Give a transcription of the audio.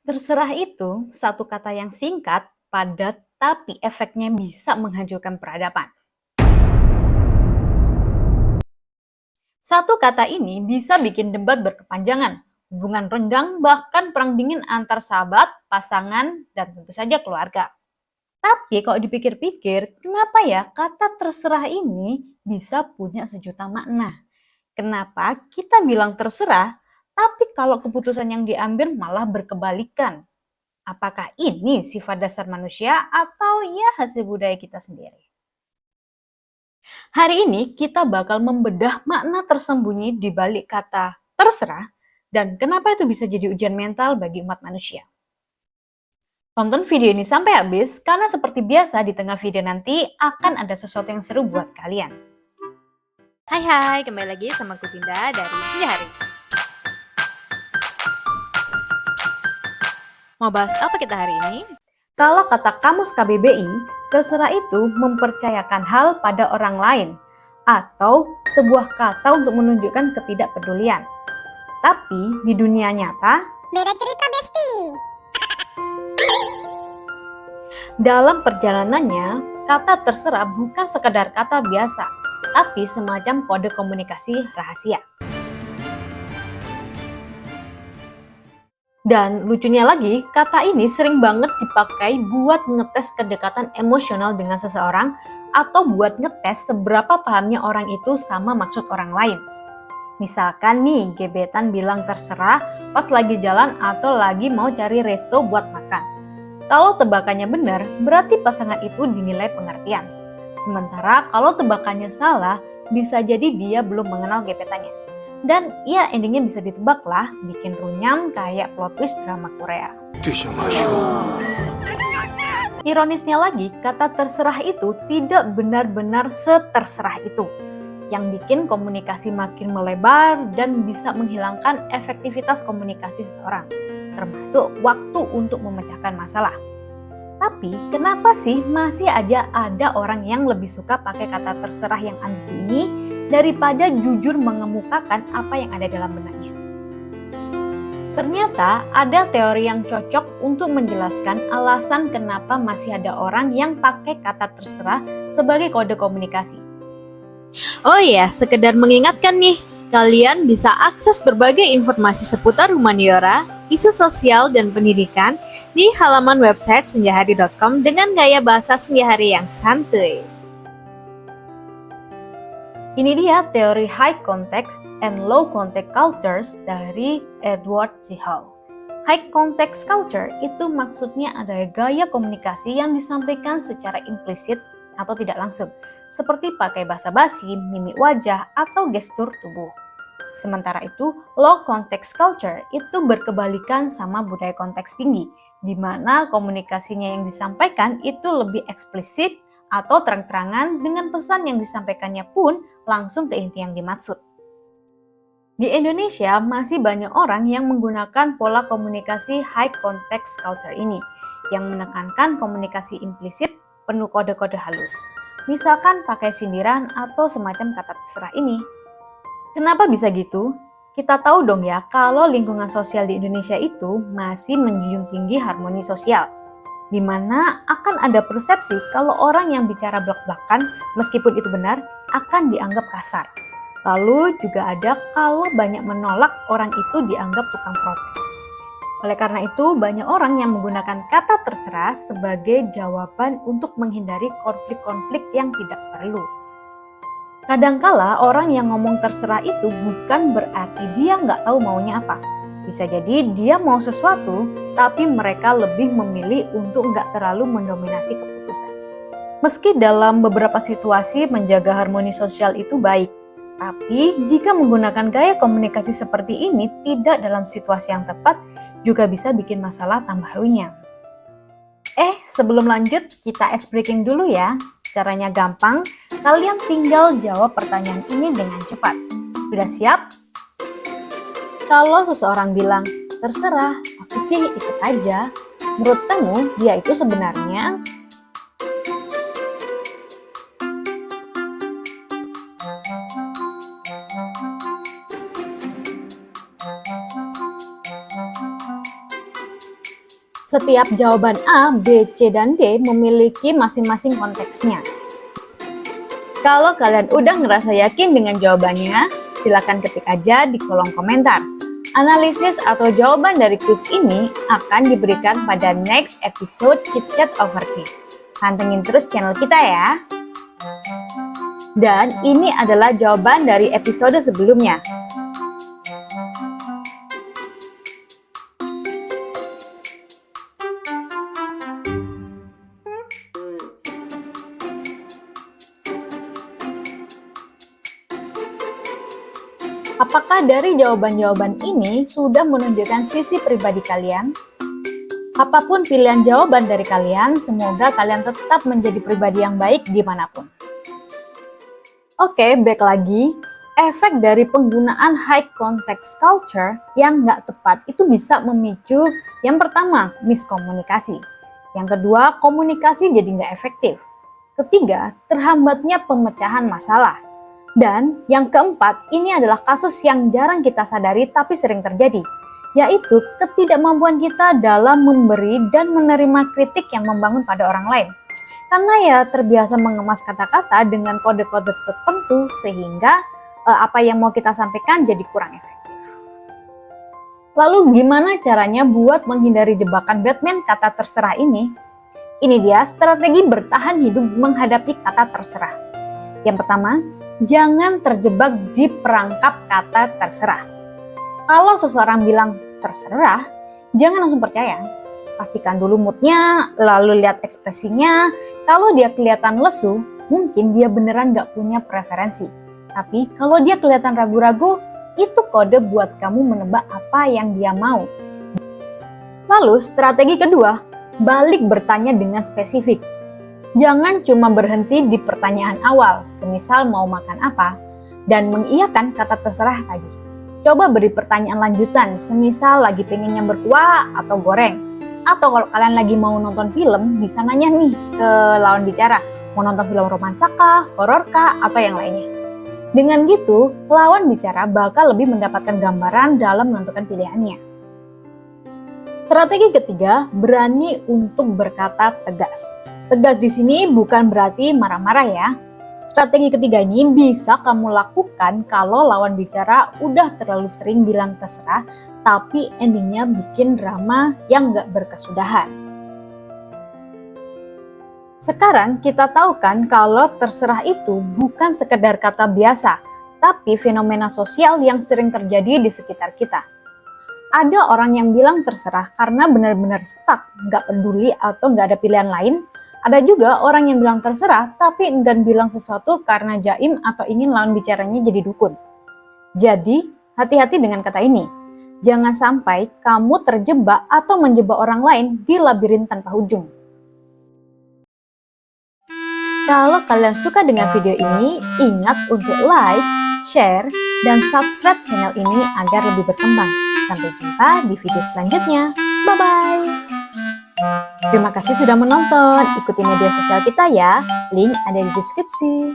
Terserah itu satu kata yang singkat, padat, tapi efeknya bisa menghancurkan peradaban. Satu kata ini bisa bikin debat berkepanjangan, hubungan renggang, bahkan perang dingin antar sahabat, pasangan, dan tentu saja keluarga. Tapi kalau dipikir-pikir, kenapa ya kata terserah ini bisa punya sejuta makna? Kenapa kita bilang terserah, tapi kalau keputusan yang diambil malah berkebalikan? Apakah ini sifat dasar manusia atau ya hasil budaya kita sendiri? Hari ini kita bakal membedah makna tersembunyi di balik kata terserah dan kenapa itu bisa jadi ujian mental bagi umat manusia. Tonton video ini sampai habis karena seperti biasa di tengah video nanti akan ada sesuatu yang seru buat kalian. Hai, kembali lagi sama aku Dinda dari Senja Hari. Mau bahas apa kita hari ini? Kalau kata Kamus KBBI, terserah itu mempercayakan hal pada orang lain atau sebuah kata untuk menunjukkan ketidakpedulian. Tapi di dunia nyata, beda cerita Besti. Dalam perjalanannya, kata terserah bukan sekedar kata biasa, tapi semacam kode komunikasi rahasia. Dan lucunya lagi, kata ini sering banget dipakai buat ngetes kedekatan emosional dengan seseorang atau buat ngetes seberapa pahamnya orang itu sama maksud orang lain. Misalkan nih, gebetan bilang terserah pas lagi jalan atau lagi mau cari resto buat makan. Kalau tebakannya benar, berarti pasangan itu dinilai pengertian. Sementara kalau tebakannya salah, bisa jadi dia belum mengenal gebetannya. Dan ya endingnya bisa ditebak lah, bikin runyam kayak plot twist drama Korea. Ironisnya lagi, kata terserah itu tidak benar-benar seterserah itu. Yang bikin komunikasi makin melebar dan bisa menghilangkan efektivitas komunikasi seseorang, termasuk waktu untuk memecahkan masalah. Tapi kenapa sih masih aja ada orang yang lebih suka pakai kata terserah yang ambigu ini daripada jujur mengemukakan apa yang ada dalam benaknya? Ternyata ada teori yang cocok untuk menjelaskan alasan kenapa masih ada orang yang pakai kata terserah sebagai kode komunikasi. Oh iya, sekedar mengingatkan nih, kalian bisa akses berbagai informasi seputar humaniora, isu sosial, dan pendidikan di halaman website senjahari.com dengan gaya bahasa Senjahari yang santuy. Ini dia teori high context and low context cultures dari Edward G. Hall. High context culture itu maksudnya ada gaya komunikasi yang disampaikan secara implisit atau tidak langsung, seperti pakai bahasa basi, mimik wajah, atau gestur tubuh. Sementara itu, low context culture itu berkebalikan sama budaya konteks tinggi, di mana komunikasinya yang disampaikan itu lebih eksplisit atau terang-terangan dengan pesan yang disampaikannya pun langsung ke inti yang dimaksud. Di Indonesia masih banyak orang yang menggunakan pola komunikasi high context culture ini, yang menekankan komunikasi implisit penuh kode-kode halus. Misalkan pakai sindiran atau semacam kata terserah ini. Kenapa bisa gitu? Kita tahu dong ya kalau lingkungan sosial di Indonesia itu masih menjunjung tinggi harmoni sosial, di mana akan ada persepsi kalau orang yang bicara blak-blakan meskipun itu benar akan dianggap kasar. Lalu juga ada kalau banyak menolak orang itu dianggap tukang protes. Oleh karena itu, banyak orang yang menggunakan kata terserah sebagai jawaban untuk menghindari konflik-konflik yang tidak perlu. Kadangkala orang yang ngomong terserah itu bukan berarti dia nggak tahu maunya apa. Bisa jadi dia mau sesuatu, tapi mereka lebih memilih untuk nggak terlalu mendominasi keputusan. Meski dalam beberapa situasi menjaga harmoni sosial itu baik, tapi jika menggunakan gaya komunikasi seperti ini tidak dalam situasi yang tepat, juga bisa bikin masalah tambah runyam. Sebelum lanjut, kita ice breaking dulu ya. Caranya gampang, kalian tinggal jawab pertanyaan ini dengan cepat. Sudah siap? Kalau seseorang bilang, terserah, aku sih ikut aja. Menurut kamu, dia itu sebenarnya Setiap jawaban A, B, C, dan D memiliki masing-masing konteksnya. Kalau kalian udah ngerasa yakin dengan jawabannya, silakan ketik aja di kolom komentar. Analisis atau jawaban dari kuis ini akan diberikan pada next episode Chit Chat Overthink. Pantengin terus channel kita ya. Dan ini adalah jawaban dari episode sebelumnya. Apakah dari jawaban-jawaban ini sudah menunjukkan sisi pribadi kalian? Apapun pilihan jawaban dari kalian, semoga kalian tetap menjadi pribadi yang baik dimanapun. Oke, back lagi. Efek dari penggunaan high context culture yang nggak tepat itu bisa memicu yang pertama, miskomunikasi. Yang kedua, komunikasi jadi nggak efektif. Ketiga, terhambatnya pemecahan masalah. Dan yang keempat, ini adalah kasus yang jarang kita sadari tapi sering terjadi, yaitu ketidakmampuan kita dalam memberi dan menerima kritik yang membangun pada orang lain. Karena ya terbiasa mengemas kata-kata dengan kode-kode tertentu sehingga apa yang mau kita sampaikan jadi kurang efektif. Lalu gimana caranya buat menghindari jebakan Batman kata terserah ini? Ini dia strategi bertahan hidup menghadapi kata terserah. Yang pertama, jangan terjebak di perangkap kata terserah. Kalau seseorang bilang terserah, jangan langsung percaya. Pastikan dulu moodnya, lalu lihat ekspresinya. Kalau dia kelihatan lesu, mungkin dia beneran gak punya preferensi. Tapi kalau dia kelihatan ragu-ragu, itu kode buat kamu menebak apa yang dia mau. Lalu strategi kedua, balik bertanya dengan spesifik. Jangan cuma berhenti di pertanyaan awal, semisal mau makan apa, dan mengiyakan kata terserah tadi. Coba beri pertanyaan lanjutan, semisal lagi pengen yang berkuah atau goreng. Atau kalau kalian lagi mau nonton film, bisa nanya nih ke lawan bicara, mau nonton film romansa kah, horor kah, atau yang lainnya. Dengan gitu, lawan bicara bakal lebih mendapatkan gambaran dalam menentukan pilihannya. Strategi ketiga, berani untuk berkata tegas. Tegas di sini bukan berarti marah-marah ya. Strategi ketiga ini bisa kamu lakukan kalau lawan bicara udah terlalu sering bilang terserah, tapi endingnya bikin drama yang gak berkesudahan. Sekarang kita tahu kan kalau terserah itu bukan sekedar kata biasa, tapi fenomena sosial yang sering terjadi di sekitar kita. Ada orang yang bilang terserah karena benar-benar stuck, gak peduli atau gak ada pilihan lain. Ada juga orang yang bilang terserah tapi enggan bilang sesuatu karena jaim atau ingin lawan bicaranya jadi dukun. Jadi, hati-hati dengan kata ini. Jangan sampai kamu terjebak atau menjebak orang lain di labirin tanpa ujung. Kalau kalian suka dengan video ini, ingat untuk like, share, dan subscribe channel ini agar lebih berkembang. Sampai jumpa di video selanjutnya. Bye-bye! Terima kasih sudah menonton. Ikuti media sosial kita ya. Link ada di deskripsi.